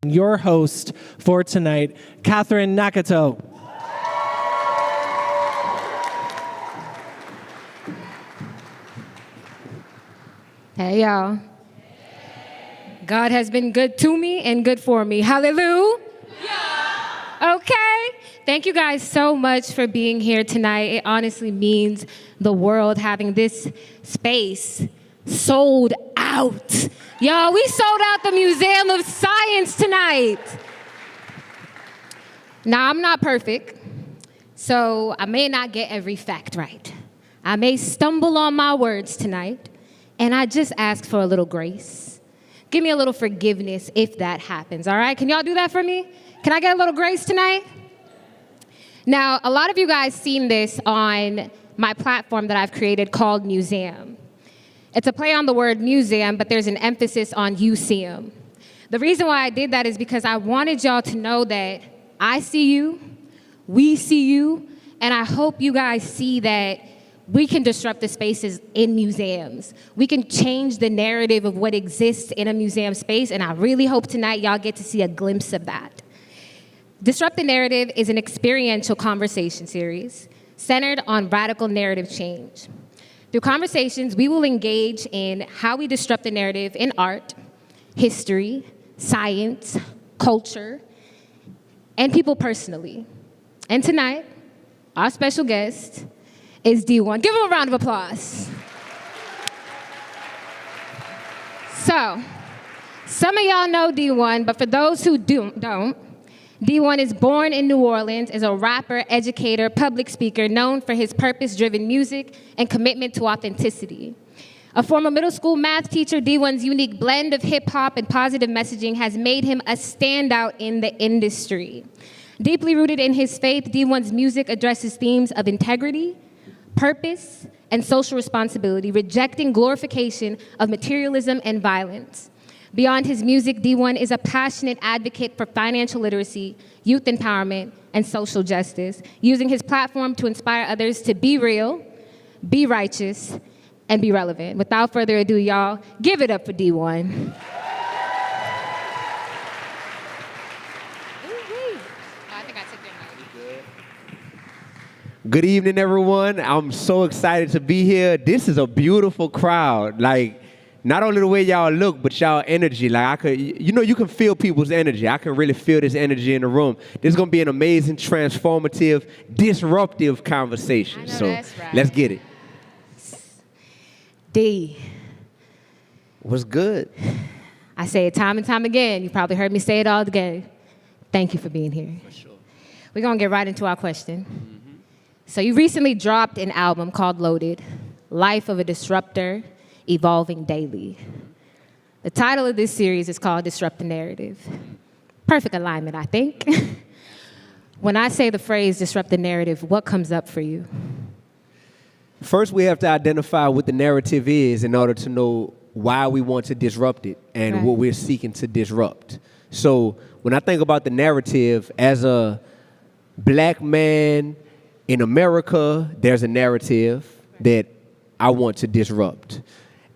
Your host for tonight, Catherine Nakato. Hey, y'all. God has been good to me and good for me. Hallelujah. Okay. Thank you guys so much for being here tonight. It honestly means the world having this space sold out. Y'all, we sold out the Museum of Science tonight. Now, I'm not perfect, so I may not get every fact right. I may stumble on my words tonight, and I just ask for a little grace. Give me a little forgiveness if that happens, all right? Can y'all do that for me? Can I get a little grace tonight? Now, a lot of you guys seen this on my platform that I've created called Museum. It's a play on the word museum, but there's an emphasis on you-seum. The reason why I did that is because I wanted y'all to know that I see you, we see you, and I hope you guys see that we can disrupt the spaces in museums. We can change the narrative of what exists in a museum space, and I really hope tonight y'all get to see a glimpse of that. Disrupt the Narrative is an experiential conversation series centered on radical narrative change. Through conversations, we will engage in how we disrupt the narrative in art, history, science, culture, and people personally. And tonight, our special guest is Dee-1. Give him a round of applause. So, some of y'all know Dee-1, but for those who don't, Dee-1 is born in New Orleans, is a rapper, educator, public speaker, known for his purpose-driven music and commitment to authenticity. A former middle school math teacher, Dee-1's unique blend of hip-hop and positive messaging has made him a standout in the industry. Deeply rooted in his faith, Dee-1's music addresses themes of integrity, purpose, and social responsibility, rejecting glorification of materialism and violence. Beyond his music, Dee-1 is a passionate advocate for financial literacy, youth empowerment, and social justice, using his platform to inspire others to be real, be righteous, and be relevant. Without further ado, y'all, give it up for Dee-1. Good evening, everyone. I'm so excited to be here. This is a beautiful crowd. Like, not only the way y'all look, but y'all energy. Like, you can feel people's energy. I can really feel this energy in the room. This is going to be an amazing, transformative, disruptive conversation. So that's right. Let's get it. D. What's good? I say it time and time again. You probably heard me say it all again. Thank you for being here. For sure. We're going to get right into our question. So you recently dropped an album called Loaded, Life of a Disruptor, Evolving Daily. The title of this series is called Disrupt the Narrative. Perfect alignment, I think. When I say the phrase disrupt the narrative, what comes up for you? First, we have to identify what the narrative is in order to know why we want to disrupt it and what we're seeking to disrupt. So when I think about the narrative, as a black man in America, there's a narrative that I want to disrupt.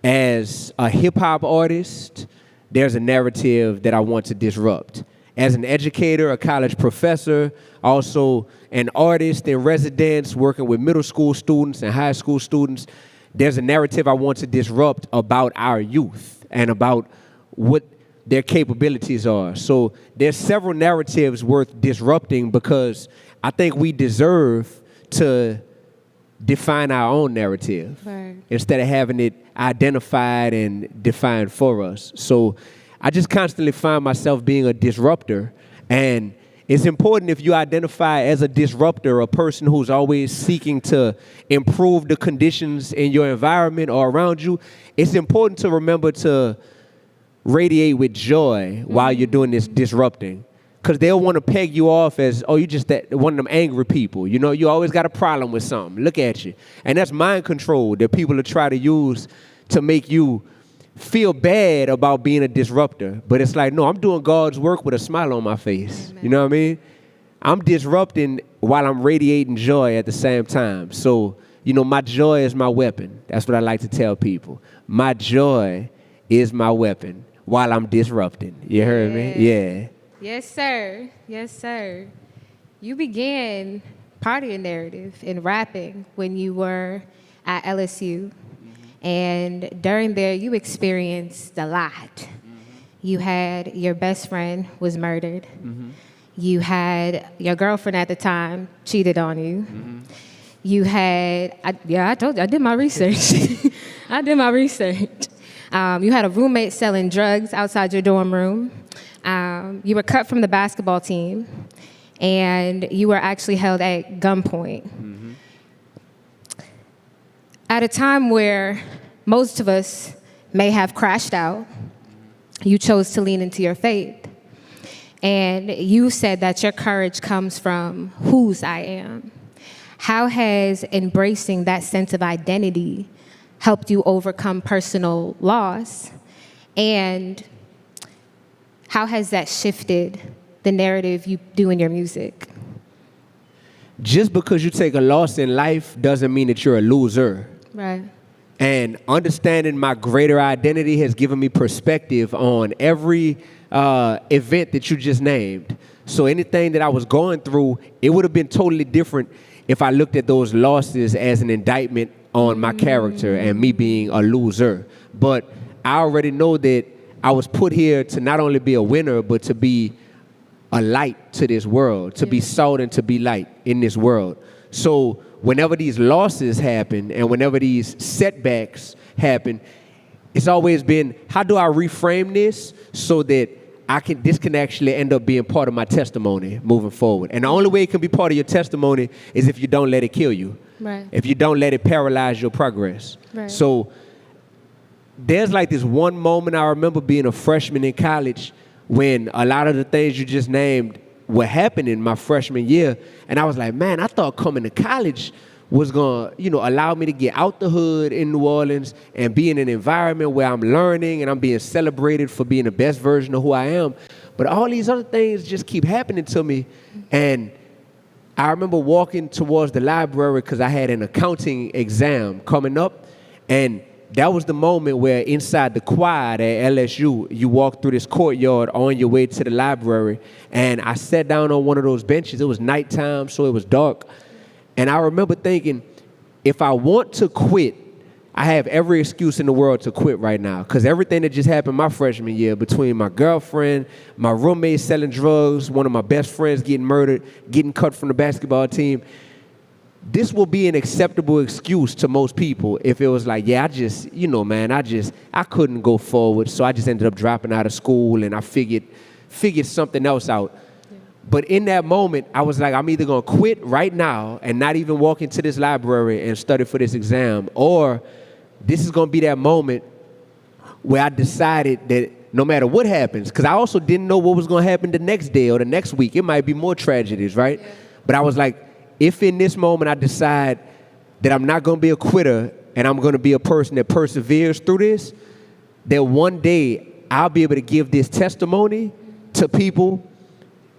As a hip-hop artist, there's a narrative that I want to disrupt. As an educator, a college professor, also an artist in residence working with middle school students and high school students, there's a narrative I want to disrupt about our youth and about what their capabilities are. So there's several narratives worth disrupting because I think we deserve to define our own narrative instead of having it identified and defined for us. So I just constantly find myself being a disruptor, and it's important if you identify as a disruptor, a person who's always seeking to improve the conditions in your environment or around you, it's important to remember to radiate with joy while you're doing this disrupting. Because they'll want to peg you off as, oh, you just one of them angry people. You know, you always got a problem with something. Look at you. And that's mind control that people will try to use to make you feel bad about being a disruptor. But it's like, no, I'm doing God's work with a smile on my face. Amen. You know what I mean? I'm disrupting while I'm radiating joy at the same time. So, you know, my joy is my weapon. That's what I like to tell people. My joy is my weapon. while I'm disrupting. You heard me? Yeah. Yes, sir. Yes, sir. You began part of your narrative in rapping when you were at LSU. And during there, you experienced a lot. You had your best friend was murdered. You had your girlfriend at the time cheated on you. You had, I told you, I did my research. I did my research. You had a roommate selling drugs outside your dorm room. You were cut from the basketball team, and you were actually held at gunpoint. At a time where most of us may have crashed out, you chose to lean into your faith. And you said that your courage comes from whose I am. How has embracing that sense of identity helped you overcome personal loss? And how has that shifted the narrative you do in your music? Just because you take a loss in life doesn't mean that you're a loser. Right. And understanding my greater identity has given me perspective on every event that you just named. So anything that I was going through, it would have been totally different if I looked at those losses as an indictment on my character and me being a loser. But I already know that I was put here to not only be a winner, but to be a light to this world, to be salt and to be light in this world. So whenever these losses happen and whenever these setbacks happen, it's always been, how do I reframe this so that this can actually end up being part of my testimony moving forward? And the only way it can be part of your testimony is if you don't let it kill you. Right. If you don't let it paralyze your progress. Right. So there's like this one moment I remember being a freshman in college when a lot of the things you just named were happening my freshman year. And I was like, man, I thought coming to college was going to, allow me to get out the hood in New Orleans and be in an environment where I'm learning and I'm being celebrated for being the best version of who I am. But all these other things just keep happening to me. And I remember walking towards the library because I had an accounting exam coming up. And that was the moment where inside the quad at LSU, you walk through this courtyard on your way to the library. And I sat down on one of those benches. It was nighttime, so it was dark. And I remember thinking, if I want to quit, I have every excuse in the world to quit right now. Because everything that just happened my freshman year, between my girlfriend, my roommate selling drugs, one of my best friends getting murdered, getting cut from the basketball team, this will be an acceptable excuse to most people if it was like, yeah, I couldn't go forward, so I just ended up dropping out of school and I figured something else out. But in that moment, I was like, I'm either going to quit right now and not even walk into this library and study for this exam, or this is going to be that moment where I decided that no matter what happens, because I also didn't know what was going to happen the next day or the next week. It might be more tragedies, right? Yeah. But I was like, if in this moment I decide that I'm not going to be a quitter and I'm going to be a person that perseveres through this, that one day I'll be able to give this testimony to people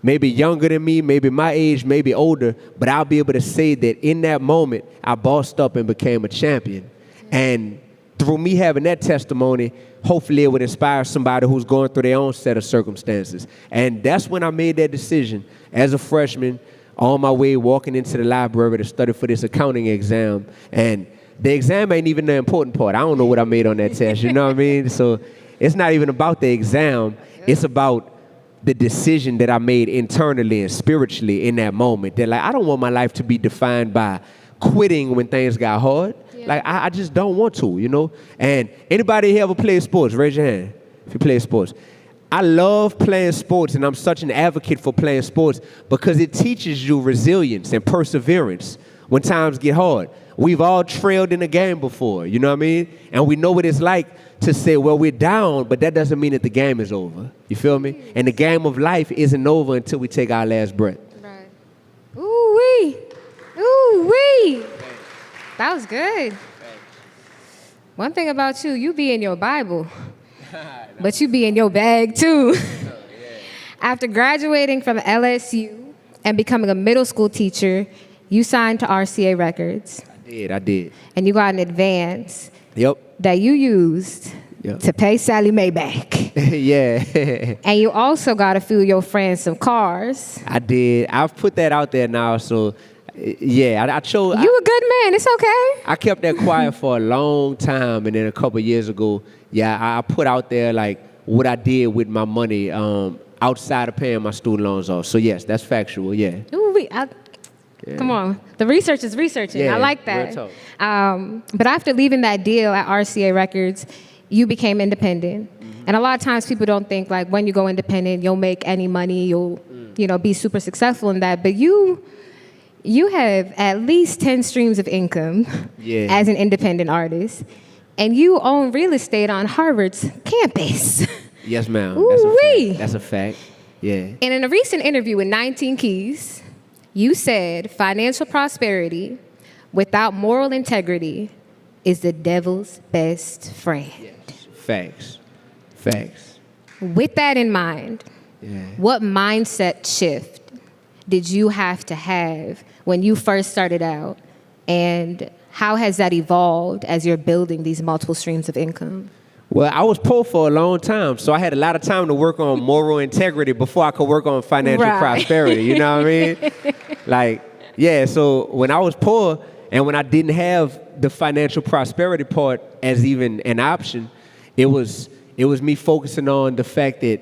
maybe younger than me, maybe my age, maybe older, but I'll be able to say that in that moment, I bossed up and became a champion. And through me having that testimony, hopefully it would inspire somebody who's going through their own set of circumstances. And that's when I made that decision as a freshman, on my way walking into the library to study for this accounting exam. And the exam ain't even the important part. I don't know what I made on that test, you know what I mean? So it's not even about the exam. It's about the decision that I made internally and spiritually in that moment. That I don't want my life to be defined by quitting when things got hard. Yeah. I just don't want to, And anybody here ever play sports? Raise your hand if you play sports. I love playing sports, and I'm such an advocate for playing sports because it teaches you resilience and perseverance when times get hard. We've all trailed in a game before, you know what I mean? And we know what it's like to say, well, we're down, but that doesn't mean that the game is over. You feel me? And the game of life isn't over until we take our last breath. Right. Ooh-wee. Ooh-wee. That was good. One thing about you be in your Bible, but you be in your bag too. After graduating from LSU and becoming a middle school teacher, you signed to RCA Records. I did. And you got an advance. Yep. That you used Yep. to pay Sally Mae back. Yeah. And you also got a few of your friends some cars. I did. I've put that out there now, so yeah, I chose. You a good man. It's okay. I kept that quiet for a long time, and then a couple of years ago, I put out there like what I did with my money outside of paying my student loans off. So yes, that's factual. Yeah. Ooh, come on. The research is researching. Yeah, I like that. real talk. But after leaving that deal at RCA Records, you became independent. Mm-hmm. And a lot of times people don't think like when you go independent, you'll make any money, you'll be super successful in that. But you have at least 10 streams of income as an independent artist. And you own real estate on Harvard's campus. Yes, ma'am. Ooh-wee. That's a fact. Yeah. And in a recent interview with 19 Keys, you said financial prosperity without moral integrity is the devil's best friend. Yes. Facts. With that in mind, what mindset shift did you have to have when you first started out? And how has that evolved as you're building these multiple streams of income? Well, I was poor for a long time, so I had a lot of time to work on moral integrity before I could work on financial prosperity. You know what I mean? So when I was poor and when I didn't have the financial prosperity part as even an option, it was me focusing on the fact that,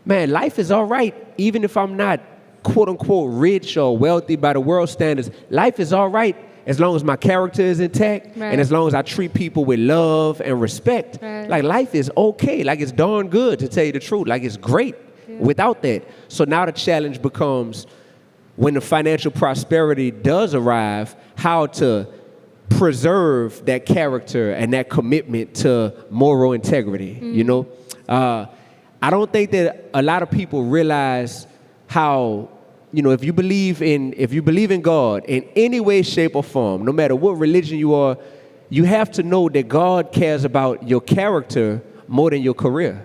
man, life is all right, even if I'm not quote unquote rich or wealthy by the world standards. Life is all right as long as my character is intact and as long as I treat people with love and respect. Like, life is okay. Like, it's darn good, to tell you the truth. Like, it's great without that. So now the challenge becomes, when the financial prosperity does arrive, how to preserve that character and that commitment to moral integrity. You know, I don't think that a lot of people realize how, if you believe in God in any way, shape, or form, no matter what religion you are, you have to know that God cares about your character more than your career.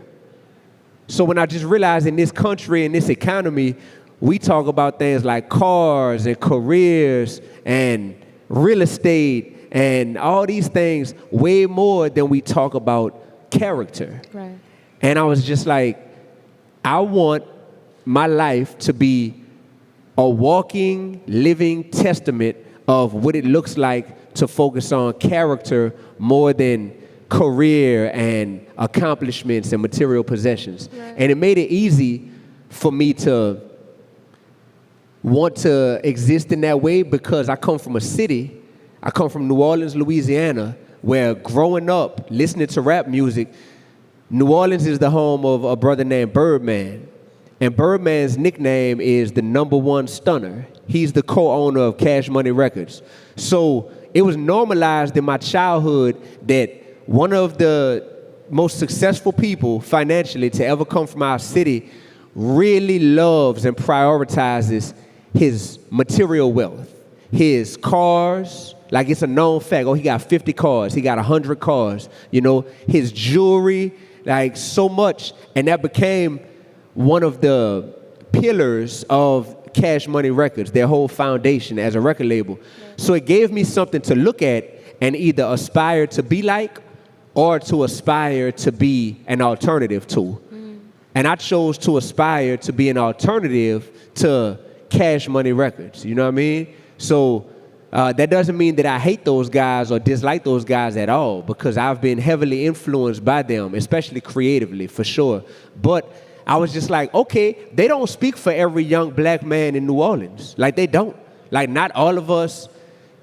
So when I just realized in this country, in this economy, we talk about things like cars and careers and real estate and all these things way more than we talk about character. Right. And I was just like, I want my life to be a walking, living testament of what it looks like to focus on character more than career and accomplishments and material possessions. Right. And it made it easy for me to want to exist in that way because I come from a city. I come from New Orleans, Louisiana, where growing up, listening to rap music, New Orleans is the home of a brother named Birdman. And Birdman's nickname is the #1 stunner. He's the co-owner of Cash Money Records. So it was normalized in my childhood that one of the most successful people financially to ever come from our city really loves and prioritizes his material wealth, his cars. Like, it's a known fact. Oh, he got 50 cars. He got 100 cars. His jewelry, like, so much. And that became one of the pillars of Cash Money Records, their whole foundation as a record label. So it gave me something to look at and either aspire to be like or to aspire to be an alternative to. And I chose to aspire to be an alternative to Cash Money Records. You know what I mean? So that doesn't mean that I hate those guys or dislike those guys at all, because I've been heavily influenced by them, especially creatively, for sure. But I was just like, okay, they don't speak for every young black man in New Orleans. Like, they don't. Like, not all of us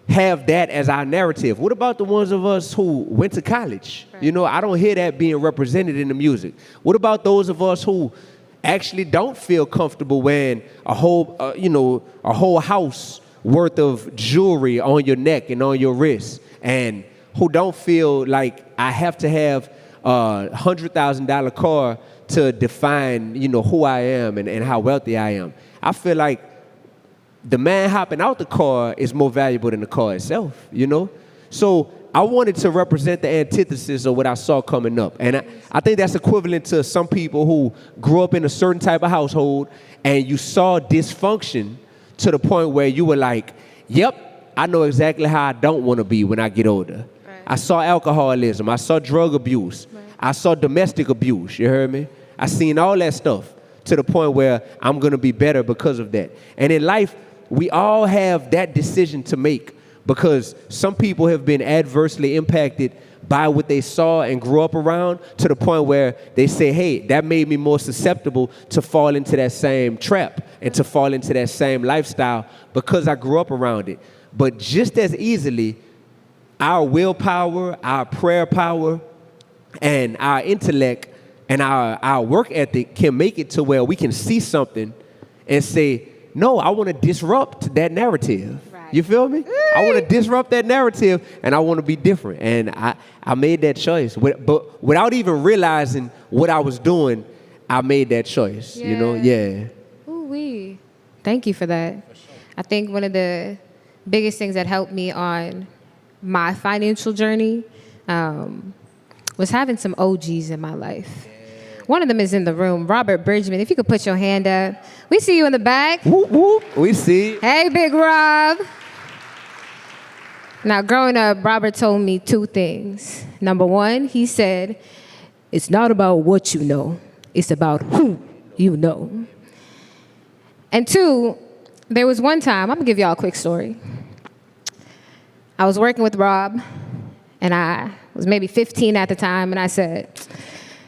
have that as our narrative. What about the ones of us who went to college? Right. I don't hear that being represented in the music. What about those of us who actually don't feel comfortable wearing a whole house worth of jewelry on your neck and on your wrist, and who don't feel like I have to have a $100,000 car to define, who I am and how wealthy I am? I feel like the man hopping out the car is more valuable than the car itself, So I wanted to represent the antithesis of what I saw coming up. And I think that's equivalent to some people who grew up in a certain type of household and you saw dysfunction to the point where you were like, yep, I know exactly how I don't want to be when I get older. Right. I saw alcoholism. I saw drug abuse. Right. I saw domestic abuse. You heard me? I seen all that stuff to the point where I'm going to be better because of that. And in life, we all have that decision to make because some people have been adversely impacted by what they saw and grew up around to the point where they say, hey, that made me more susceptible to fall into that same trap and to fall into that same lifestyle because I grew up around it. But just as easily, our willpower, our prayer power, and our intellect and our work ethic can make it to where we can see something and say, no, I want to disrupt that narrative. Right. You feel me? I want to disrupt that narrative, and I want to be different. And I made that choice. But without even realizing what I was doing, I made that choice, you know? Yeah. Ooh-wee. Thank you for that. For sure. I think one of the biggest things that helped me on my financial journey was having some OGs in my life. One of them is in the room, Robert Bridgman. If you could put your hand up. We see you in the back. Whoop, whoop. We see. Hey, Big Rob. Now, growing up, Robert told me two things. Number one, he said, it's not about what you know. It's about who you know. And two, there was one time, I'm going to give y'all a quick story. I was working with Rob, and I was maybe 15 at the time, and I said,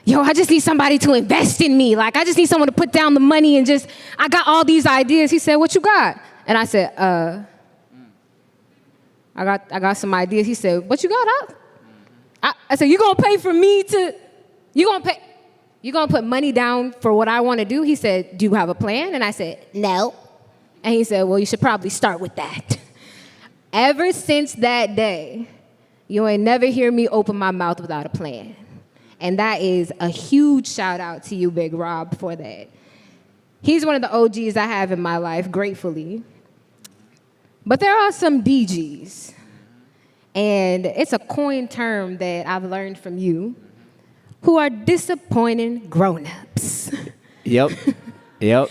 yo, I just need somebody to invest in me. Like, I just need someone to put down the money and just, I got all these ideas. He said, what you got? And I said, I got some ideas. He said, what you got? I said, you gonna pay for me to, you gonna put money down for what I want to do? He said, do you have a plan? And I said, no. And he said, well, you should probably start with that. Ever since that day, you ain't never hear me open my mouth without a plan. And that is a huge shout out to you, Big Rob, for that. He's one of the OGs I have in my life, gratefully. But there are some DGs. And it's a coined term that I've learned from you, who are disappointing grown-ups. Yep. Yep.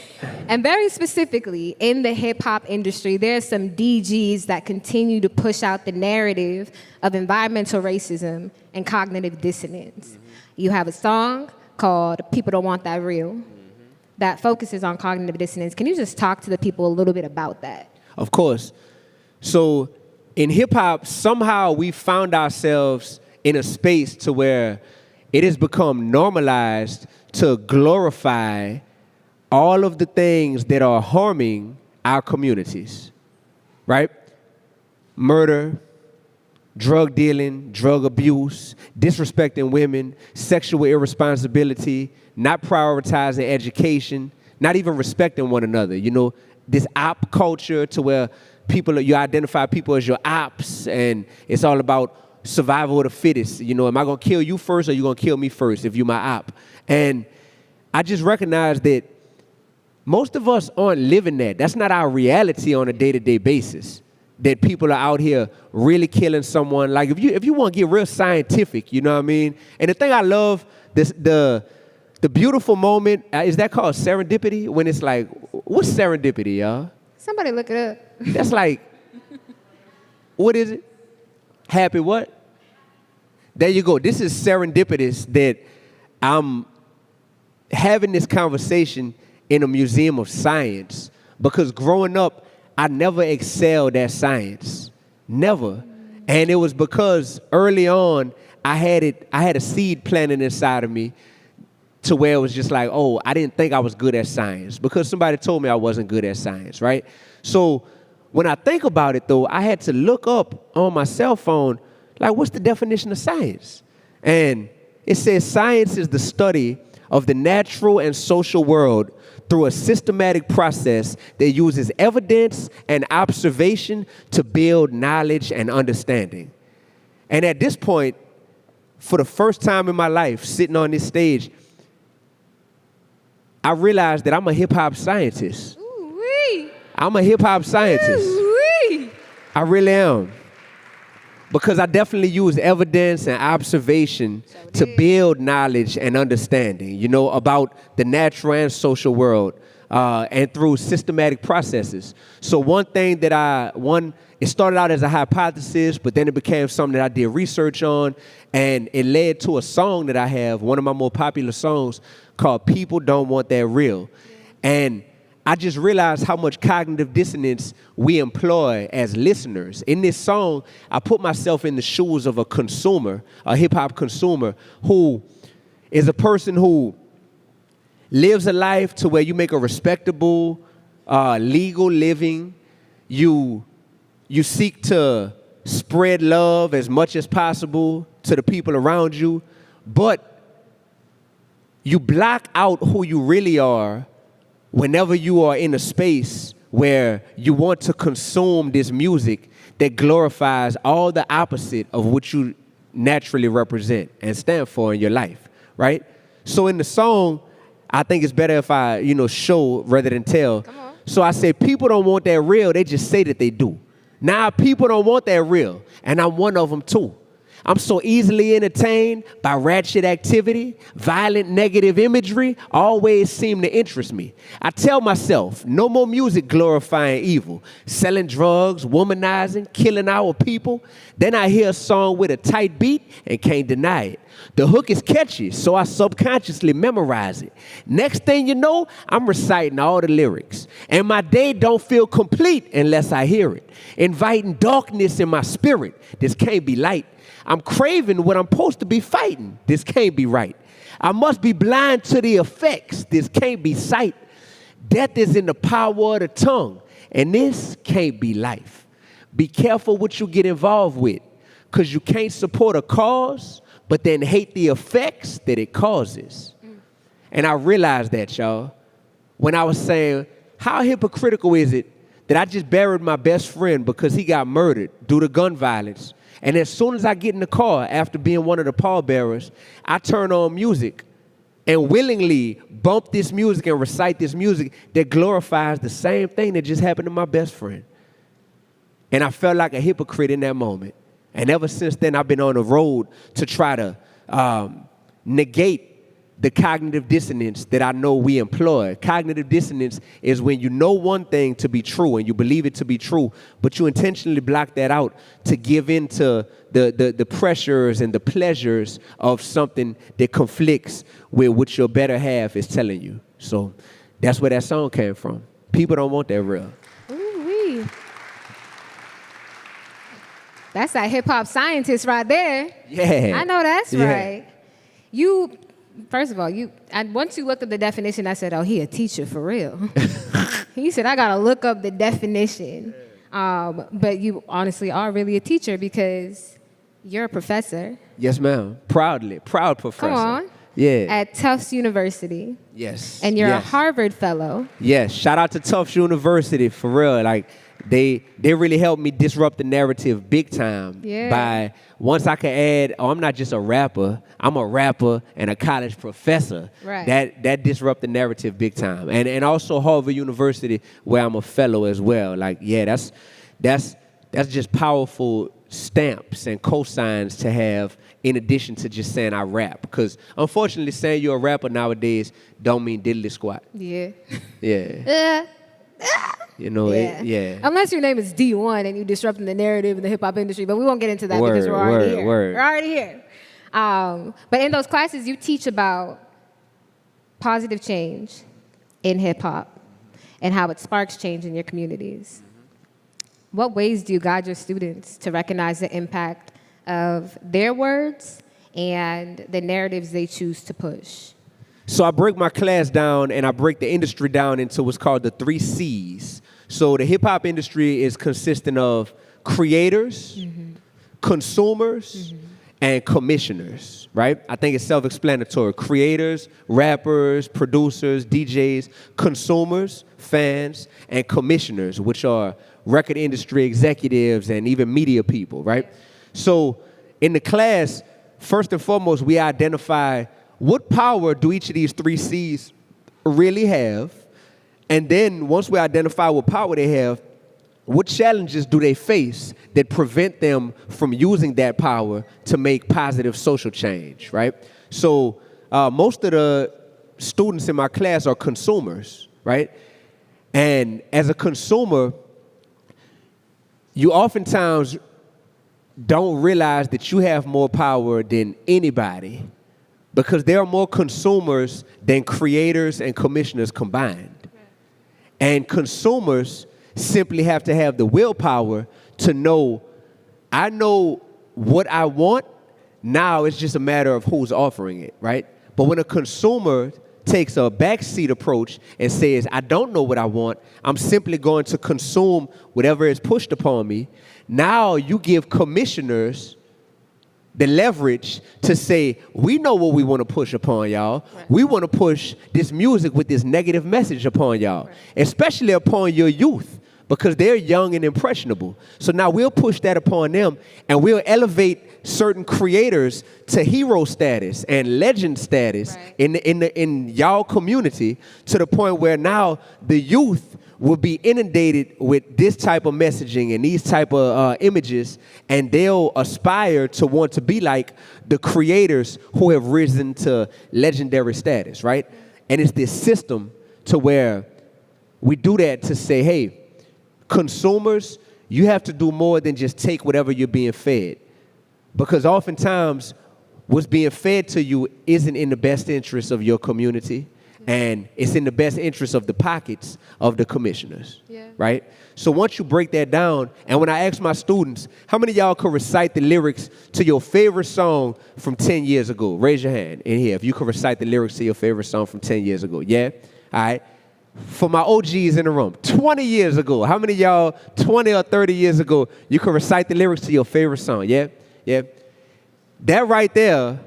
And very specifically, in the hip-hop industry, there's some DGs that continue to push out the narrative of environmental racism and cognitive dissonance. Mm-hmm. You have a song called People Don't Want That Real that focuses on cognitive dissonance. Can you just talk to the people a little bit about that? Of course. So in hip-hop, somehow we found ourselves in a space to where it has become normalized to glorify all of the things that are harming our communities, right? Murder, drug dealing, drug abuse, disrespecting women, sexual irresponsibility, not prioritizing education, not even respecting one another. You know, this op culture to where you identify people as your ops, and it's all about survival of the fittest. You know, am I gonna kill you first, or you gonna kill me first if you my op? And I just recognize that most of us aren't living that. That's not our reality on a day-to-day basis. That people are out here really killing someone. Like if you want to get real scientific, you know what I mean? And the thing I love, the beautiful moment, is that called serendipity? When it's like, what's serendipity, y'all? Somebody look it up. That's like, what is it? Happy what? There you go. This is serendipitous that I'm having this conversation in a museum of science, because growing up, I never excelled at science, never. And it was because early on, I had a seed planted inside of me to where it was just like, oh, I didn't think I was good at science because somebody told me I wasn't good at science, right? So when I think about it, though, I had to look up on my cell phone, like, what's the definition of science? And it says science is the study of the natural and social world through a systematic process that uses evidence and observation to build knowledge and understanding. And at this point, for the first time in my life, sitting on this stage, I realized that I'm a hip-hop scientist. Ooh-wee. I'm a hip-hop scientist. Ooh-wee. I really am. Because I definitely use evidence and observation to build knowledge and understanding, you know, about the natural and social world, and through systematic processes. So one thing that it started out as a hypothesis, but then it became something that I did research on, and it led to a song that I have, one of my more popular songs, called People Don't Want That Real. And I just realized how much cognitive dissonance we employ as listeners. In this song, I put myself in the shoes of a consumer, a hip-hop consumer, who is a person who lives a life to where you make a respectable, legal living. You seek to spread love as much as possible to the people around you, but you block out who you really are whenever you are in a space where you want to consume this music that glorifies all the opposite of what you naturally represent and stand for in your life, right? So in the song, I think it's better if I, show rather than tell. Come on. So I say, people don't want that real, they just say that they do. Now people don't want that real, and I'm one of them too. I'm so easily entertained by ratchet activity, violent negative imagery always seem to interest me. I tell myself, no more music glorifying evil, selling drugs, womanizing, killing our people. Then I hear a song with a tight beat and can't deny it. The hook is catchy, so I subconsciously memorize it. Next thing you know, I'm reciting all the lyrics. And my day don't feel complete unless I hear it. Inviting darkness in my spirit. This can't be light. I'm craving what I'm supposed to be fighting. This can't be right. I must be blind to the effects. This can't be sight. Death is in the power of the tongue, and this can't be life. Be careful what you get involved with, because you can't support a cause, but then hate the effects that it causes. And I realized that, y'all, when I was saying, how hypocritical is it that I just buried my best friend because he got murdered due to gun violence? And as soon as I get in the car after being one of the pallbearers, I turn on music and willingly bump this music and recite this music that glorifies the same thing that just happened to my best friend. And I felt like a hypocrite in that moment. And ever since then, I've been on the road to try to negate the cognitive dissonance that I know we employ. Cognitive dissonance is when you know one thing to be true and you believe it to be true, but you intentionally block that out to give in to the pressures and the pleasures of something that conflicts with what your better half is telling you. So that's where that song came from. People don't want that real. Ooh-wee. That's that hip-hop scientist right there. Yeah. I know that's right. First of all, once you looked up the definition, I said, oh, he a teacher for real. He said, I got to look up the definition. But you honestly are really a teacher because you're a professor. Yes, ma'am. Proud professor. Come on. Yeah. At Tufts University. Yes. And you're a Harvard fellow. Yes. Shout out to Tufts University, for real. Like, they really helped me disrupt the narrative big time. Yeah. By once I could add, I'm not just a rapper, I'm a rapper and a college professor. Right. That disrupt the narrative big time. And also Harvard University, where I'm a fellow as well. Like, yeah, that's just powerful stamps and cosigns to have in addition to just saying I rap. Because unfortunately saying you're a rapper nowadays don't mean diddly squat. Yeah. Yeah. Unless your name is Dee-1 and you're disrupting the narrative in the hip-hop industry, but we won't get into that because we're already here. We're already here. But in those classes, you teach about positive change in hip-hop and how it sparks change in your communities. What ways do you guide your students to recognize the impact of their words and the narratives they choose to push? So I break my class down and I break the industry down into what's called the 3 C's. So the hip hop industry is consisting of creators, consumers, and commissioners, right? I think it's self-explanatory. Creators, rappers, producers, DJs, consumers, fans, and commissioners, which are record industry executives and even media people, right? So in the class, first and foremost, we identify what power do each of these 3 C's really have? And then once we identify what power they have, what challenges do they face that prevent them from using that power to make positive social change, right? So most of the students in my class are consumers, right? And as a consumer, you oftentimes don't realize that you have more power than anybody because there are more consumers than creators and commissioners combined. And consumers simply have to have the willpower to know, I know what I want. Now it's just a matter of who's offering it, right? But when a consumer takes a backseat approach and says, I don't know what I want, I'm simply going to consume whatever is pushed upon me, now you give commissioners the leverage to say, we know what we want to push upon y'all. Right. We want to push this music with this negative message upon y'all, right, especially upon your youth, because they're young and impressionable. So now we'll push that upon them, and we'll elevate certain creators to hero status and legend status, right, in y'all community, to the point where now the youth will be inundated with this type of messaging and these type of images, and they'll aspire to want to be like the creators who have risen to legendary status, right? And it's this system to where we do that to say, hey, consumers, you have to do more than just take whatever you're being fed. Because oftentimes, what's being fed to you isn't in the best interest of your community, and it's in the best interest of the pockets of the commissioners, right? So once you break that down, and when I ask my students, how many of y'all could recite the lyrics to your favorite song from 10 years ago? Raise your hand in here if you could recite the lyrics to your favorite song from 10 years ago. Yeah? All right. For my OGs in the room, 20 years ago, how many of y'all 20 or 30 years ago, you could recite the lyrics to your favorite song? Yeah? Yeah? That right there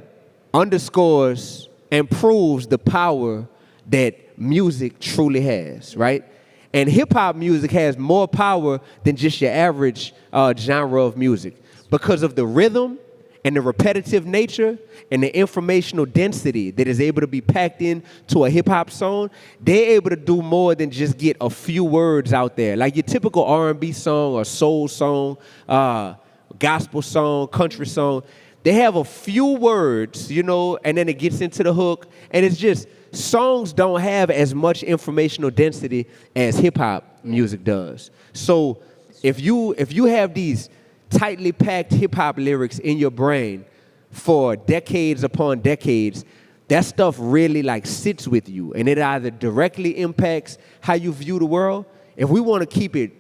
underscores and proves the power that music truly has, right? And hip-hop music has more power than just your average genre of music because of the rhythm and the repetitive nature and the informational density that is able to be packed in to a hip-hop song. They're able to do more than just get a few words out there. Like your typical R&B song or soul song, gospel song, country song, they have a few words, you know, and then it gets into the hook, and it's just, songs don't have as much informational density as hip-hop music does. So if you have these tightly packed hip-hop lyrics in your brain for decades upon decades, that stuff really like sits with you, and it either directly impacts how you view the world. If we want to keep it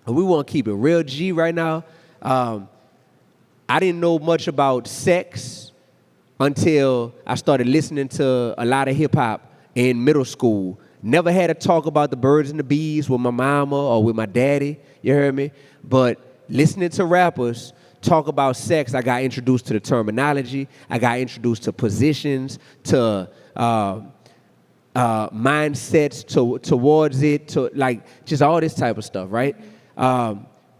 real G right now, I didn't know much about sex until I started listening to a lot of hip-hop in middle school. Never had a talk about the birds and the bees with my mama or with my daddy, you heard me? But listening to rappers talk about sex, I got introduced to the terminology, I got introduced to positions, to mindsets towards it, to like just all this type of stuff, right?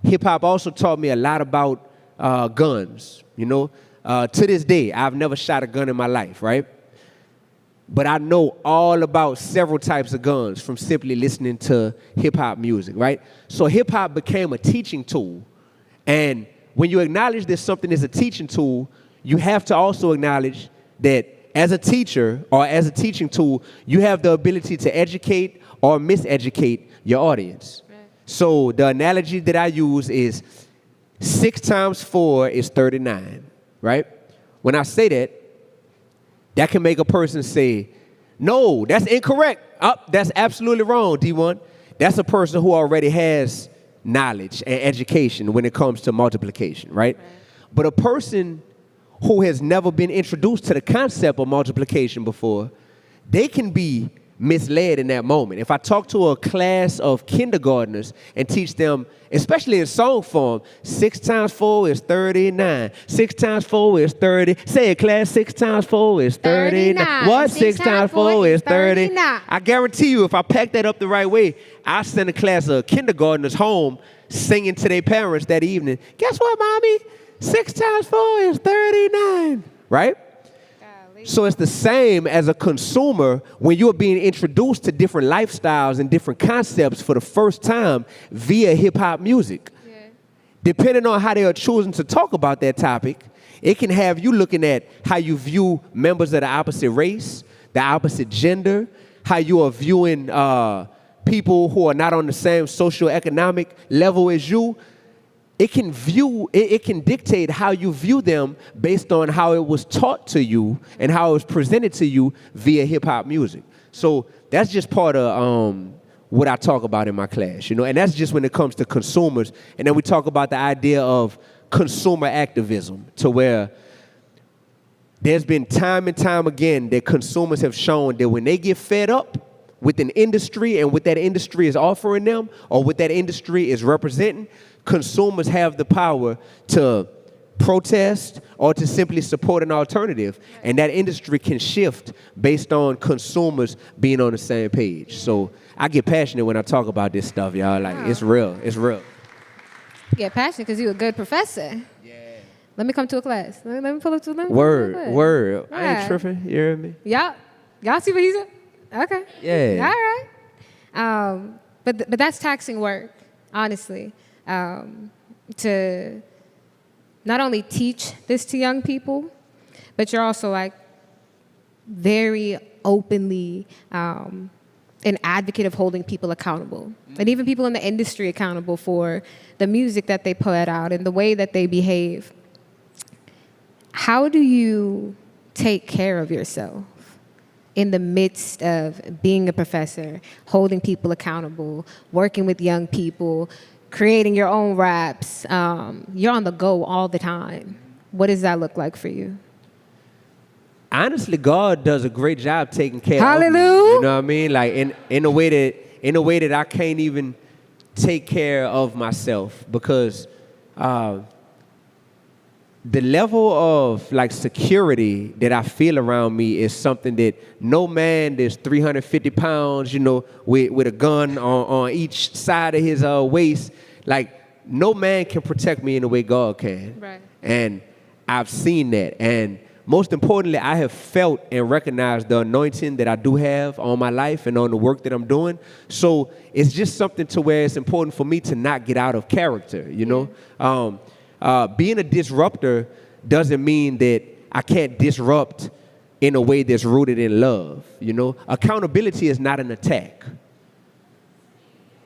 Hip-hop also taught me a lot about guns, you know? To this day, I've never shot a gun in my life, right? But I know all about several types of guns from simply listening to hip-hop music, right? So hip-hop became a teaching tool. And when you acknowledge that something is a teaching tool, you have to also acknowledge that as a teacher or as a teaching tool, you have the ability to educate or miseducate your audience. Right. So the analogy that I use is 6 times 4 is 39. Right? When I say that, that can make a person say, no, that's incorrect. That's absolutely wrong, Dee-1. That's a person who already has knowledge and education when it comes to multiplication, right? But a person who has never been introduced to the concept of multiplication before, they can be misled in that moment. If I talk to a class of kindergartners and teach them, especially in song form, 6 times 4 is 39. 6 times 4 is 30. Say it, class, 6 times 4 is 39. What? 6 times 4 is 30. I guarantee you, if I pack that up the right way, I'll send a class of kindergartners home singing to their parents that evening. Guess what, mommy? 6 times 4 is 39. Right? So it's the same as a consumer when you're being introduced to different lifestyles and different concepts for the first time via hip-hop music. Yeah. Depending on how they are choosing to talk about that topic, it can have you looking at how you view members of the opposite race, the opposite gender, how you are viewing people who are not on the same socioeconomic level as you, it can dictate how you view them based on how it was taught to you and how it was presented to you via hip hop music. So that's just part of what I talk about in my class, you know, and that's just when it comes to consumers. And then we talk about the idea of consumer activism, to where there's been time and time again that consumers have shown that when they get fed up with an industry and what that industry is offering them or what that industry is representing, consumers have the power to protest or to simply support an alternative. And that industry can shift based on consumers being on the same page. So I get passionate when I talk about this stuff, y'all. Like, it's real. It's real. You get passionate because you're a good professor. Yeah. Let me come to a class. Let me pull up to them. Word. Yeah. I ain't tripping. You hear me? Y'all see what he said? Okay. Yeah. All right. But that's taxing work, honestly. To not only teach this to young people, but you're also like very openly an advocate of holding people accountable, and even people in the industry accountable for the music that they put out and the way that they behave. How do you take care of yourself in the midst of being a professor, holding people accountable, working with young people, creating your own raps? You're on the go all the time. What does that look like for you? Honestly, God does a great job taking care Hallelujah. of me. You know what I mean? Like in a way that I can't even take care of myself, because the level of like security that I feel around me is something that no man that's 350 pounds, you know, with a gun on each side of his waist, like no man can protect me in the way God can. Right. And I've seen that. And most importantly, I have felt and recognized the anointing that I do have on my life and on the work that I'm doing. So it's just something to where it's important for me to not get out of character, you know? Being a disruptor doesn't mean that I can't disrupt in a way that's rooted in love, you know? Accountability is not an attack.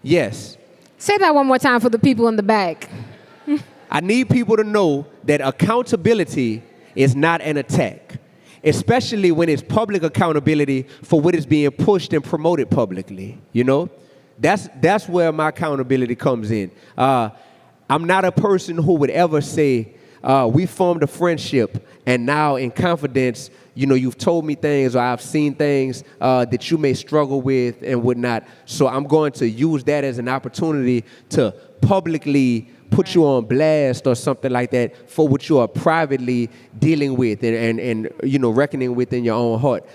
Yes. Say that one more time for the people in the back. I need people to know that accountability is not an attack, especially when it's public accountability for what is being pushed and promoted publicly, you know? That's where my accountability comes in. I'm not a person who would ever say, we formed a friendship and now in confidence, you know, you've told me things or I've seen things that you may struggle with and whatnot. So I'm going to use that as an opportunity to publicly put you on blast or something like that for what you are privately dealing with and you know, reckoning with in your own heart.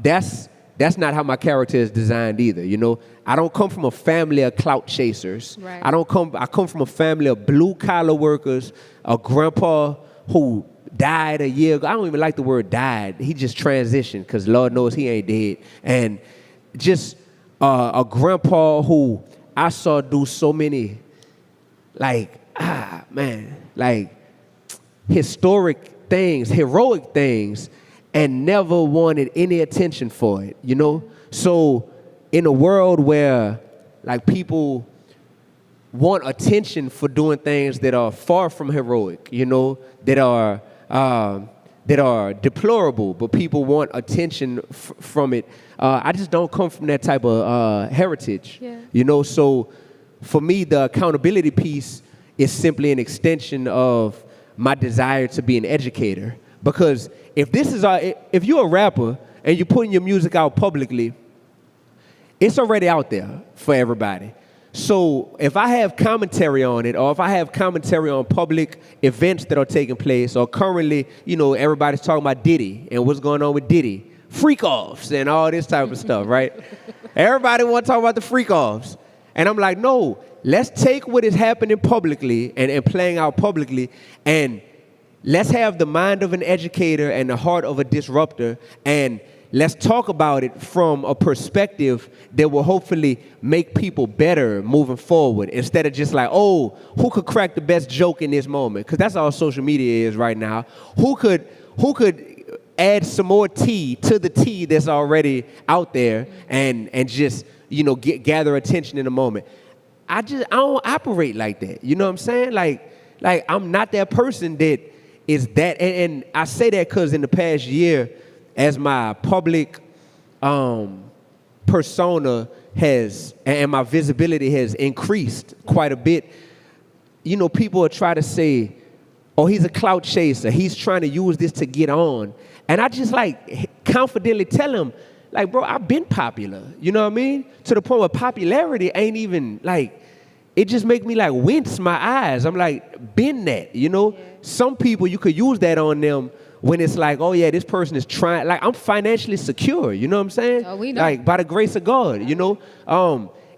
That's not how my character is designed either, you know. I don't come from a family of clout chasers. Right. I come from a family of blue-collar workers, a grandpa who died a year ago. I don't even like the word died. He just transitioned because Lord knows he ain't dead. And just a grandpa who I saw do so many, like, historic things, heroic things, and never wanted any attention for it, you know? So in a world where like people want attention for doing things that are far from heroic, you know, that are deplorable, but people want attention from it. I just don't come from that type of heritage, you know? So for me, the accountability piece is simply an extension of my desire to be an educator. Because if you're a rapper and you're putting your music out publicly, it's already out there for everybody. So if I have commentary on it, or if I have commentary on public events that are taking place, or currently, you know, everybody's talking about Diddy and what's going on with Diddy, freak-offs and all this type of stuff, right? Everybody want to talk about the freak-offs. And I'm like, no, let's take what is happening publicly and playing out publicly, and let's have the mind of an educator and the heart of a disruptor, and let's talk about it from a perspective that will hopefully make people better moving forward, instead of just like, oh, who could crack the best joke in this moment? Because that's all social media is right now. Who could add some more tea to the tea that's already out there and just, gather attention in a moment. I don't operate like that. You know what I'm saying? Like I'm not that person that is that. And I say that because in the past year, as my public persona has, and my visibility has increased quite a bit, people will try to say, oh, he's a clout chaser. He's trying to use this to get on. And I just confidently tell him, bro, I've been popular. You know what I mean? To the point where popularity ain't even it just make me wince my eyes. I'm been that, Yeah. Some people, you could use that on them when it's oh yeah, this person is trying, I'm financially secure. You know what I'm saying? Oh, we know. By the grace of God,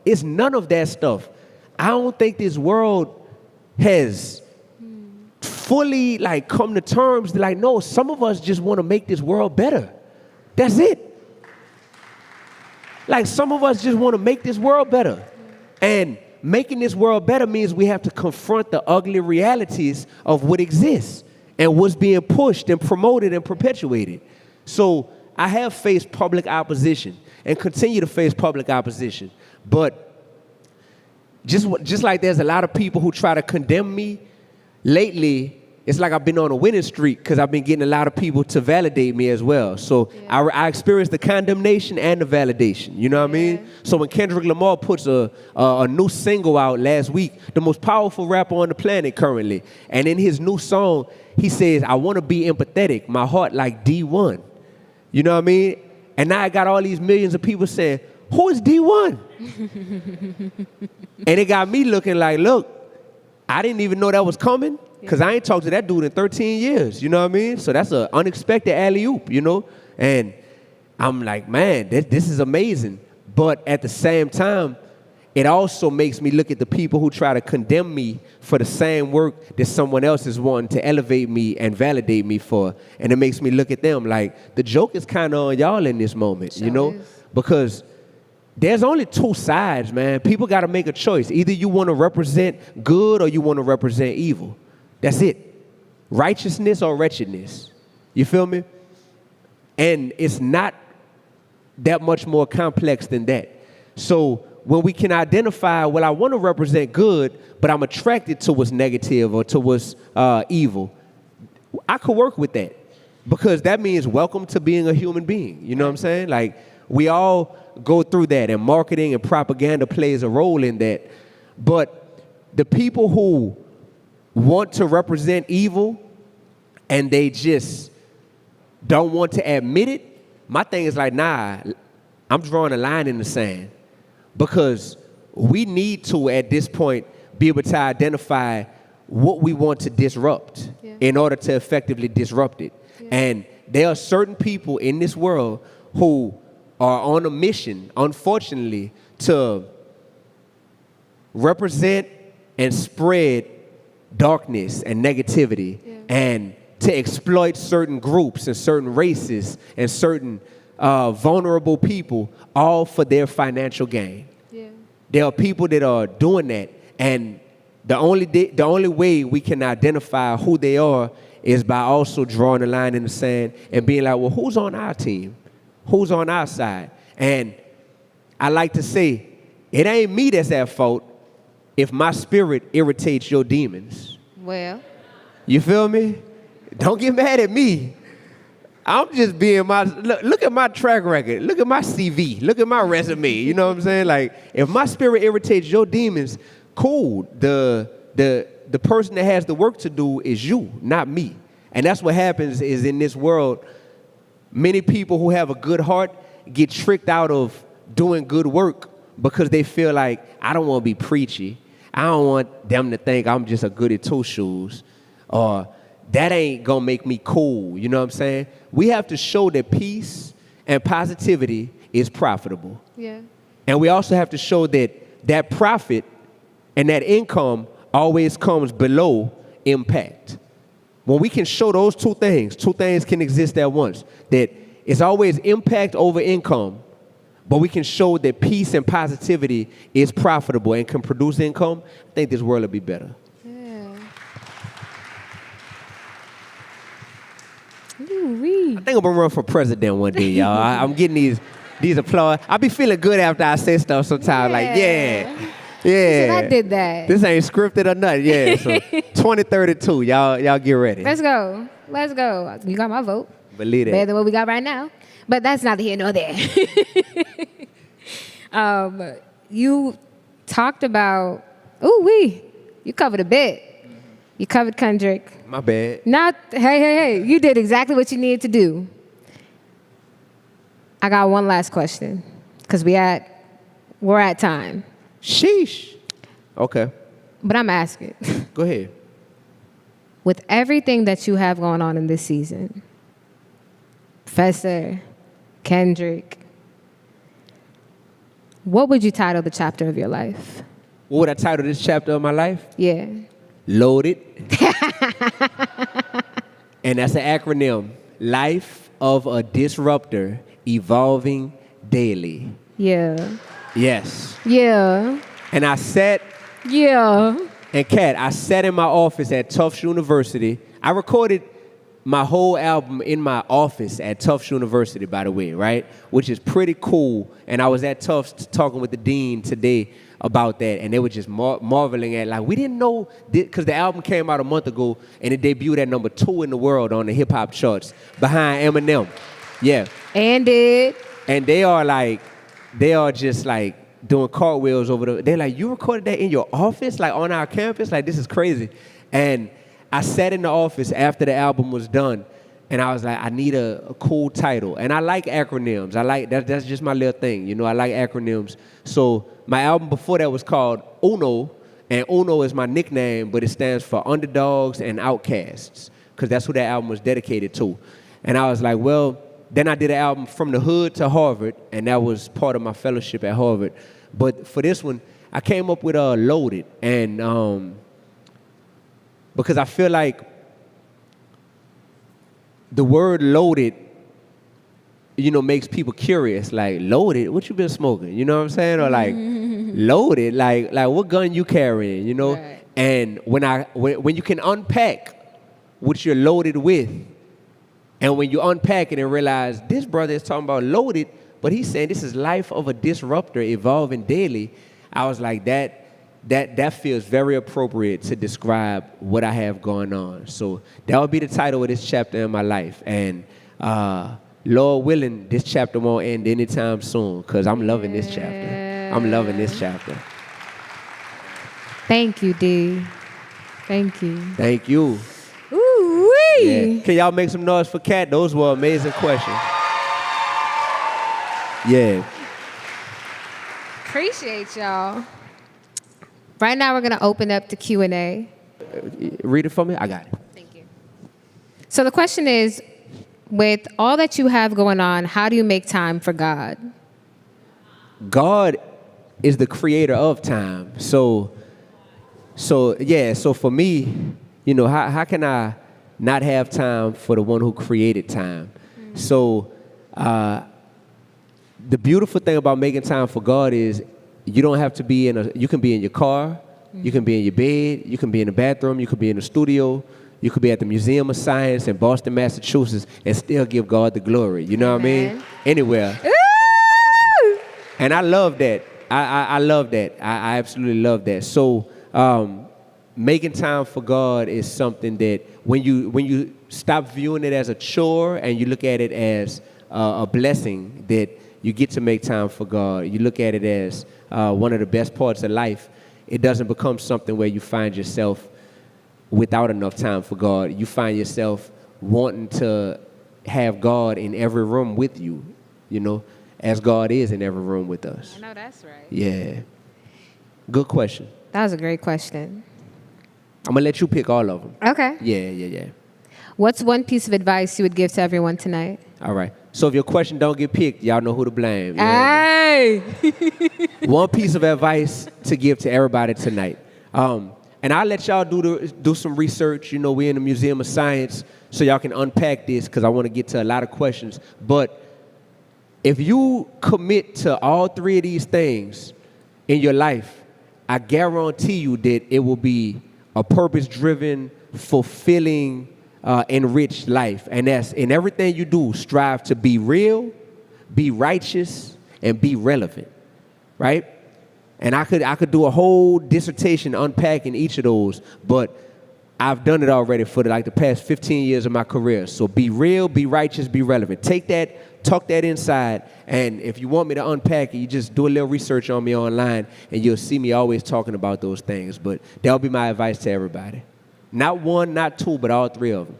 it's none of that stuff. I don't think this world has fully come to terms no, some of us just want to make this world better. That's it. Some of us just want to make this world better. And making this world better means we have to confront the ugly realities of what exists and what's being pushed and promoted and perpetuated. So I have faced public opposition and continue to face public opposition. But just like there's a lot of people who try to condemn me, lately, it's I've been on a winning streak because I've been getting a lot of people to validate me as well. So yeah. I experienced the condemnation and the validation. You know what I mean? So when Kendrick Lamar puts a new single out last week, the most powerful rapper on the planet currently, and in his new song, he says, I want to be empathetic, my heart like Dee-1. You know what I mean? And now I got all these millions of people saying, who is Dee-1? And it got me looking look, I didn't even know that was coming. Because I ain't talked to that dude in 13 years, you know what I mean? So that's an unexpected alley-oop, And I'm man, this is amazing. But at the same time, it also makes me look at the people who try to condemn me for the same work that someone else is wanting to elevate me and validate me for. And it makes me look at them the joke is kind of on y'all in this moment, Sure is. Because there's only two sides, man. People got to make a choice. Either you want to represent good or you want to represent evil. That's it. Righteousness or wretchedness. You feel me? And it's not that much more complex than that. So when we can identify, well, I want to represent good, but I'm attracted to what's negative or to what's evil, I could work with that. Because that means welcome to being a human being. You know what I'm saying? We all go through that, and marketing and propaganda plays a role in that. But the people who want to represent evil and they just don't want to admit it, my thing is nah, I'm drawing a line in the sand, because we need to, at this point, be able to identify what we want to disrupt in order to effectively disrupt it. And there are certain people in this world who are on a mission, unfortunately, to represent and spread darkness and negativity and to exploit certain groups and certain races and certain vulnerable people, all for their financial gain. There are people that are doing that, and the only way we can identify who they are is by also drawing a line in the sand and being well, who's on our team? Who's on our side? And I like to say, it ain't me that's at fault if my spirit irritates your demons. Well. You feel me? Don't get mad at me. I'm just being look at my track record. Look at my CV. Look at my resume. You know what I'm saying? If my spirit irritates your demons, cool. The person that has the work to do is you, not me. And that's what happens is in this world, many people who have a good heart get tricked out of doing good work because they feel I don't want to be preachy. I don't want them to think I'm just a goody two-shoes, or that ain't going to make me cool. You know what I'm saying? We have to show that peace and positivity is profitable. Yeah. And we also have to show that profit and that income always comes below impact. When we can show those two things can exist at once. That it's always impact over income, but we can show that peace and positivity is profitable and can produce income. I think this world will be better. Yeah. Ooh. Ooh-wee. I think I'm gonna run for president one day, y'all. I'm getting these applause. I be feeling good after I say stuff sometimes. Like, yeah. So I did that. This ain't scripted or nothing. Yeah. So 2032, y'all get ready. Let's go. You got my vote. Believe it. Better than what we got right now. But that's neither here nor there. You talked about, you covered a bit. You covered Kendrick. My bad. Hey. You did exactly what you needed to do. I got one last question because we're at time. Sheesh. Okay. But I'm asking. Go ahead. With everything that you have going on in this season, Professor, Kendrick, what would you title the chapter of your life? What would I title this chapter of my life? Yeah. Loaded. And that's an acronym. Life of a disruptor evolving daily. Yeah. Yes. Yeah. And I sat. Yeah. And Kat, I sat in my office at Tufts University. I recorded my whole album in my office at Tufts University, by the way, right? Which is pretty cool. And I was at Tufts talking with the dean today about that, and they were just marveling at, like, we didn't know, because the album came out a month ago, and it debuted at number 2 in the world on the hip-hop charts, behind Eminem. Yeah. And they are just like doing cartwheels over they're like, you recorded that in your office, like on our campus? Like, this is crazy. And I sat in the office after the album was done, and I was like, I need a cool title. And I like acronyms. That's just my little thing. You know, I like acronyms. So my album before that was called Uno, and Uno is my nickname, but it stands for Underdogs and Outcasts, because that's who that album was dedicated to. And I was like, well, then I did an album From the Hood to Harvard, and that was part of my fellowship at Harvard. But for this one, I came up with Loaded, and because I feel like the word loaded, you know, makes people curious. Like, loaded? What you been smoking? You know what I'm saying? Or like, loaded? Like what gun you carrying? You know? Right. And when you can unpack what you're loaded with, and when you unpack it and realize this brother is talking about loaded, but he's saying this is life of a disruptor evolving daily, I was like, that feels very appropriate to describe what I have going on. So that would be the title of this chapter in my life. And Lord willing, this chapter won't end anytime soon, because I'm loving this chapter. I'm loving this chapter. Thank you, D. Thank you. Thank you. Ooh-wee. Yeah. Can y'all make some noise for Kat? Those were amazing questions. Yeah. Appreciate y'all. Right now, we're going to open up to Q&A. Read it for me. I got it. Thank you. So the question is, with all that you have going on, how do you make time for God? God is the creator of time. So for me, you know, how can I not have time for the one who created time? Mm-hmm. So the beautiful thing about making time for God is you don't have to be you can be in your car, mm-hmm. you can be in your bed, you can be in the bathroom, you could be in the studio, you could be at the Museum of Science in Boston, Massachusetts, and still give God the glory. You know what I mean? Anywhere. Ooh! And I love that. I love that. I absolutely love that. So making time for God is something that when you stop viewing it as a chore and you look at it as a blessing, that you get to make time for God. You look at it as one of the best parts of life. It doesn't become something where you find yourself without enough time for God. You find yourself wanting to have God in every room with you, you know, as God is in every room with us. I know that's right. Yeah. Good question. That was a great question. I'm going to let you pick all of them. Okay. Yeah. What's one piece of advice you would give to everyone tonight? All right. So if your question don't get picked, y'all know who to blame. Hey! One piece of advice to give to everybody tonight. And I'll let y'all do some research. You know, we're in the Museum of Science, so y'all can unpack this, because I want to get to a lot of questions. But if you commit to all three of these things in your life, I guarantee you that it will be a purpose-driven, fulfilling enrich life. And that's in everything you do, strive to be real, be righteous, and be relevant, right? And I could do a whole dissertation unpacking each of those, but I've done it already for the past 15 years of my career. So be real, be righteous, be relevant. Take that, tuck that inside, and if you want me to unpack it, you just do a little research on me online, and you'll see me always talking about those things. But that'll be my advice to everybody. Not one, not two, but all three of them.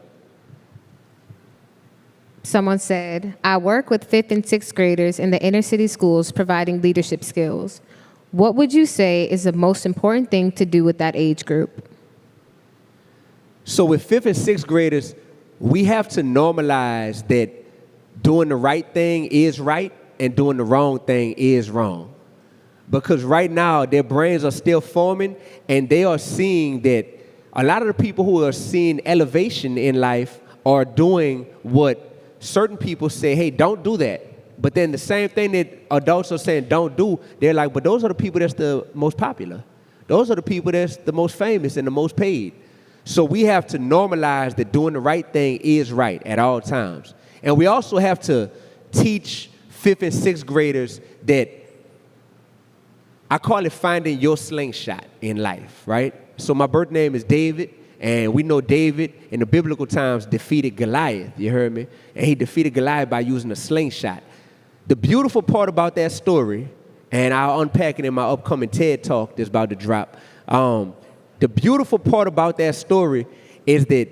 Someone said, I work with 5th and 6th graders in the inner city schools providing leadership skills. What would you say is the most important thing to do with that age group? So with 5th and 6th graders, we have to normalize that doing the right thing is right and doing the wrong thing is wrong. Because right now, their brains are still forming, and they are seeing that a lot of the people who are seeing elevation in life are doing what certain people say, hey, don't do that. But then the same thing that adults are saying don't do, they're like, but those are the people that's the most popular. Those are the people that's the most famous and the most paid. So we have to normalize that doing the right thing is right at all times. And we also have to teach 5th and 6th graders that I call it finding your slingshot in life, right? So my birth name is David, and we know David in the biblical times defeated Goliath, you heard me? And he defeated Goliath by using a slingshot. The beautiful part about that story, and I'll unpack it in my upcoming TED Talk that's about to drop, the beautiful part about that story is that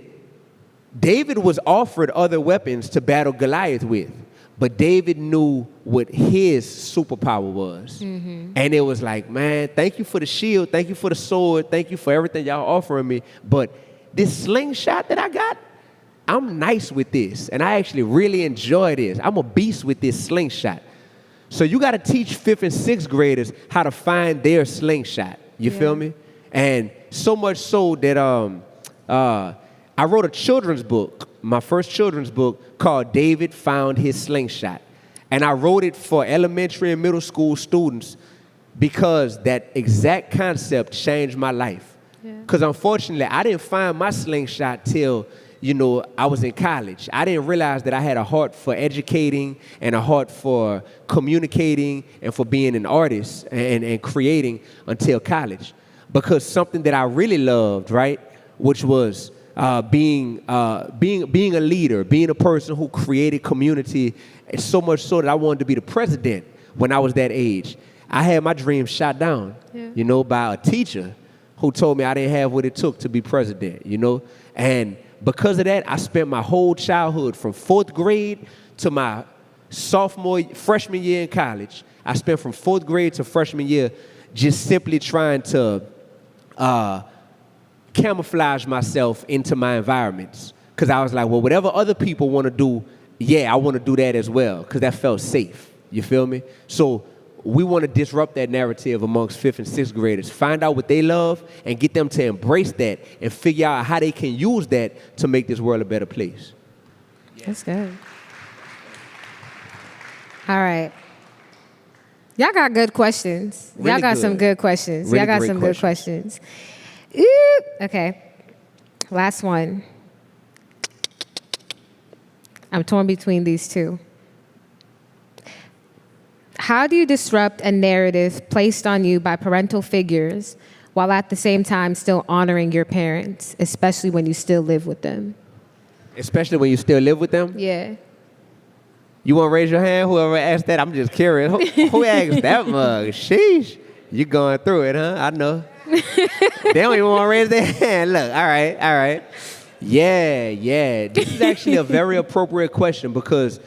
David was offered other weapons to battle Goliath with, but David knew what his superpower was. Mm-hmm. And it was like, man, thank you for the shield, thank you for the sword, thank you for everything y'all offering me, but this slingshot that I got, I'm nice with this, and I actually really enjoy this. I'm a beast with this slingshot. So you got to teach 5th and 6th graders how to find their slingshot. You feel me? And so much so that I wrote a children's book, my first children's book, called David Found His Slingshot. And I wrote it for elementary and middle school students because that exact concept changed my life. Because unfortunately, I didn't find my slingshot till I was in college. I didn't realize that I had a heart for educating and a heart for communicating and for being an artist and creating until college. Because something that I really loved, right, which was being a leader, being a person who created community, so much so that I wanted to be the president when I was that age. I had my dreams shot down, by a teacher who told me I didn't have what it took to be president, And because of that, I spent my whole childhood from 4th grade to my freshman year in college. I spent from 4th grade to freshman year just simply trying to camouflage myself into my environments. Because I was like, well, whatever other people want to do, I want to do that as well, because that felt safe. You feel me? So we want to disrupt that narrative amongst 5th and 6th graders. Find out what they love and get them to embrace that and figure out how they can use that to make this world a better place. That's good. All right. Y'all got good questions. Really Y'all got good. some good questions. Really Y'all got great some good questions. Okay. Last one. I'm torn between these two. How do you disrupt a narrative placed on you by parental figures while at the same time still honoring your parents, especially when you still live with them? Especially when you still live with them? Yeah. You want to raise your hand? Whoever asked that, I'm just curious. Who asked that mug? Sheesh. You going through it, huh? I know. They don't even want to raise their hand. Look, all right. Yeah. This is actually a very appropriate question because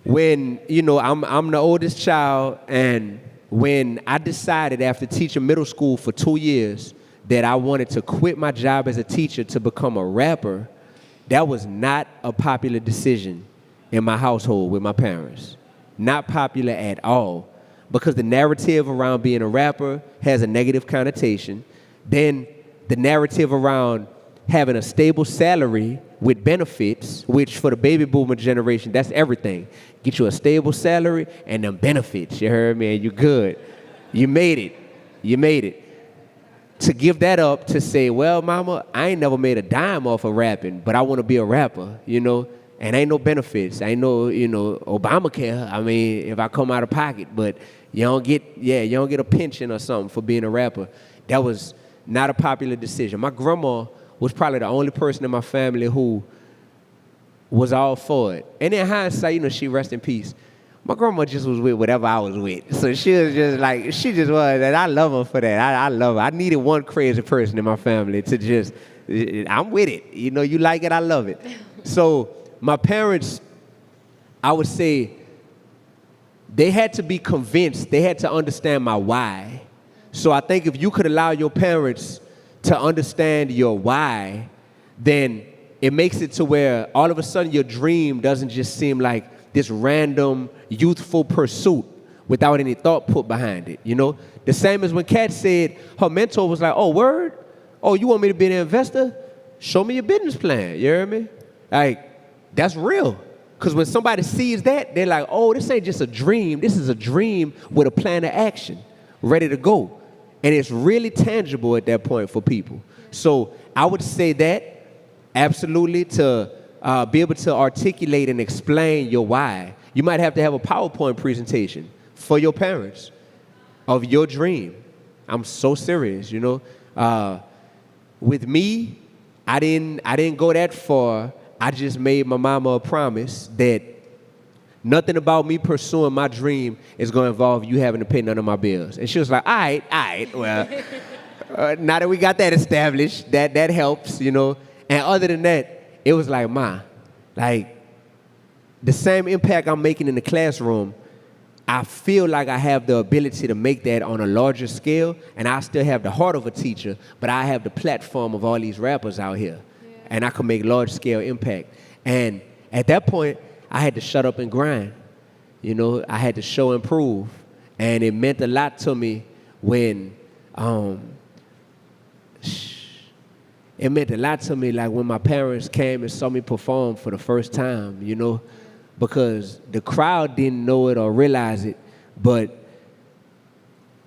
when, I'm the oldest child, and when I decided after teaching middle school for 2 years that I wanted to quit my job as a teacher to become a rapper, that was not a popular decision in my household with my parents. Not popular at all, because the narrative around being a rapper has a negative connotation. Then the narrative around having a stable salary with benefits, which for the baby boomer generation, that's everything. Get you a stable salary and them benefits, you heard me, and you good. You made it. to give that up to say, well, mama, I ain't never made a dime off of rapping, but I want to be a rapper, you know, and ain't no benefits. Ain't no, you know, Obamacare. I mean, if I come out of pocket, but you don't get a pension or something for being a rapper. That was not a popular decision. My grandma was probably the only person in my family who was all for it. And in hindsight, you know, she rest in peace. My grandma just was with whatever I was with. So she was just like, she just was, and I love her for that. I love her. I needed one crazy person in my family to just, I'm with it. You know, you like it, I love it. So my parents, I would say, they had to be convinced, they had to understand my why. So I think if you could allow your parents to understand your why, then it makes it to where all of a sudden your dream doesn't just seem like this random youthful pursuit without any thought put behind it, you know? The same as when Kat said, her mentor was like, oh, word? Oh, you want me to be an investor? Show me your business plan, you hear me? Like, that's real. Because when somebody sees that, they're like, oh, this ain't just a dream. This is a dream with a plan of action, ready to go. And it's really tangible at that point for people. So I would say that absolutely to be able to articulate and explain your why. You might have to have a PowerPoint presentation for your parents of your dream. I'm so serious, you know. With me, I didn't go that far. I just made my mama a promise that nothing about me pursuing my dream is going to involve you having to pay none of my bills. And she was like, all right, well, now that we got that established, that helps, you know. And other than that, it was like, Ma, like, the same impact I'm making in the classroom, I feel like I have the ability to make that on a larger scale, and I still have the heart of a teacher, but I have the platform of all these rappers out here, and I can make large-scale impact. And at that point, I had to shut up and grind. You know, I had to show and prove, and it meant a lot to me when it meant a lot to me, like when my parents came and saw me perform for the first time, you know, because the crowd didn't know it or realize it, but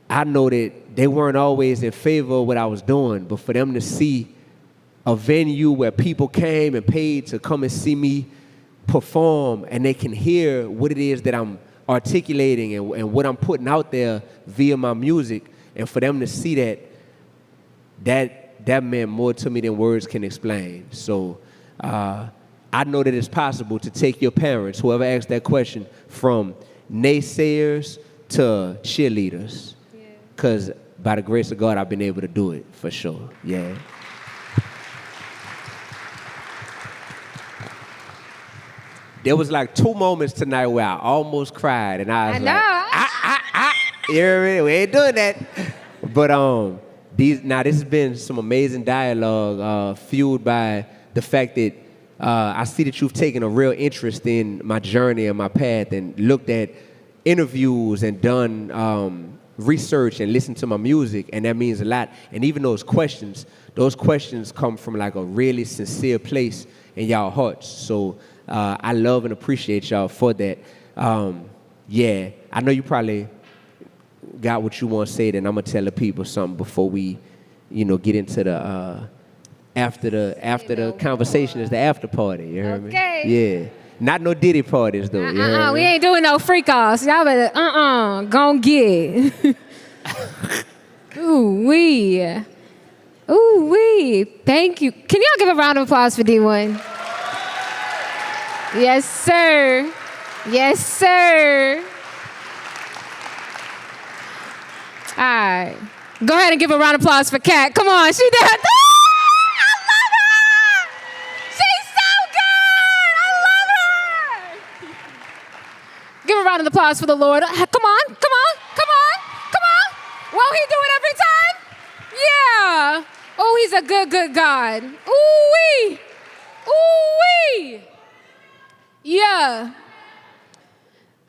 I know that they weren't always in favor of what I was doing, but for them to see a venue where people came and paid to come and see me perform, and they can hear what it is that I'm articulating and what I'm putting out there via my music, and for them to see that meant more to me than words can explain. So I know that it's possible to take your parents, whoever asked that question, from naysayers to cheerleaders. Because by the grace of God, I've been able to do it, for sure. Yeah. There was like 2 moments tonight where I almost cried, and I was you hear me? We ain't doing that. But this has been some amazing dialogue fueled by the fact that I see that you've taken a real interest in my journey and my path and looked at interviews and done research and listened to my music, and that means a lot. And even those questions come from like a really sincere place in y'all hearts. So I love and appreciate y'all for that. Yeah, I know you probably got what you want to say, then I'm going to tell the people something before we, you know, get into the after the conversation is the after party, you heard me? Yeah. Not no Diddy parties, though. We ain't doing no freak-offs. Y'all better, gon' get. Ooh-wee. Ooh-wee. Thank you. Can y'all give a round of applause for Dee-1? Yes, sir. Yes, sir. All right. Go ahead and give a round of applause for Kat. Come on, she did. I love her. She's so good. I love her. Give a round of applause for the Lord. Come on, come on, come on, come on. Won't he do it every time? Yeah. Oh, he's a good, good God. Ooh-wee. Ooh-wee. Yeah.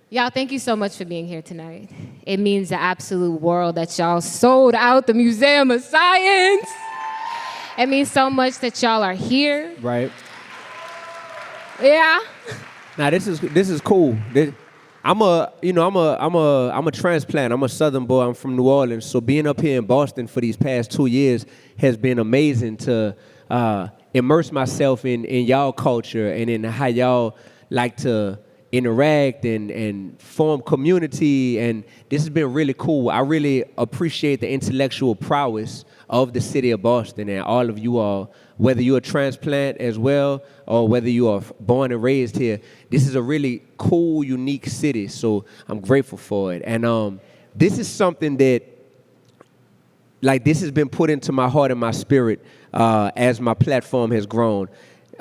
Y'all, thank you so much for being here tonight. It means the absolute world that y'all sold out the Museum of Science. It means so much that y'all are here. Right. Yeah. Now this is cool. I'm a transplant. I'm a Southern boy. I'm from New Orleans. So being up here in Boston for these past 2 years has been amazing to immerse myself in y'all culture and in how y'all like to interact and form community. And this has been really cool. I really appreciate the intellectual prowess of the city of Boston and all of you all, whether you're a transplant as well or whether you are born and raised here. This is a really cool, unique city, so I'm grateful for it. And this is something that, like, this has been put into my heart and my spirit as my platform has grown.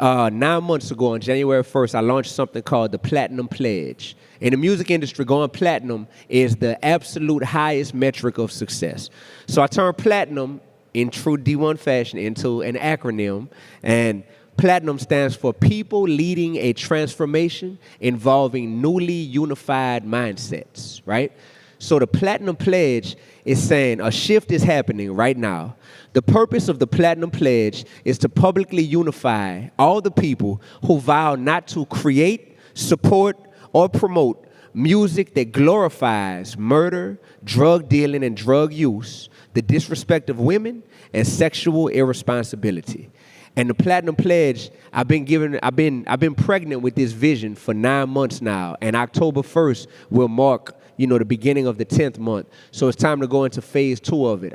9 months ago, on January 1st, I launched something called the Platinum Pledge. In the music industry, going platinum is the absolute highest metric of success. So I turned platinum in true Dee-1 fashion into an acronym, and platinum stands for People Leading a Transformation Involving Newly Unified Mindsets, right? So the Platinum Pledge is saying a shift is happening right now. The purpose of the Platinum Pledge is to publicly unify all the people who vow not to create, support, or promote music that glorifies murder, drug dealing and drug use, the disrespect of women, and sexual irresponsibility. And the Platinum Pledge, I've been pregnant with this vision for 9 months now, and October 1st will mark, the beginning of the 10th month. So it's time to go into phase 2 of it.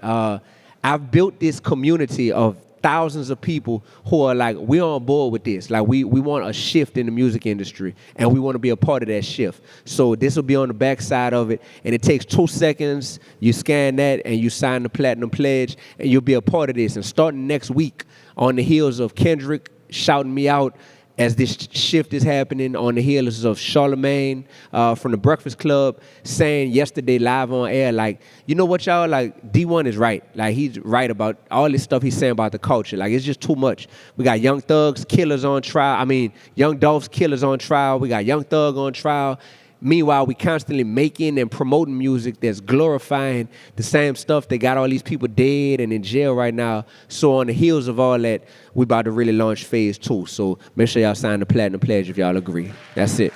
I've built this community of thousands of people who are like, we're on board with this. Like, we want a shift in the music industry, and we want to be a part of that shift. So this will be on the backside of it, and it takes 2 seconds. You scan that, and you sign the Platinum Pledge, and you'll be a part of this. And starting next week, on the heels of Kendrick shouting me out as this shift is happening, on the heels of Charlemagne from the Breakfast Club saying yesterday live on air, like, you know what, y'all, like, Dee-1 is right. Like, he's right about all this stuff he's saying about the culture. Like, it's just too much. We got Young Thug's killers on trial. Young Dolph's killers on trial. We got Young Thug on trial. Meanwhile, we constantly making and promoting music that's glorifying the same stuff that got all these people dead and in jail right now. So on the heels of all that, we about to really launch phase 2. So make sure y'all sign the Platinum Pledge if y'all agree. That's it.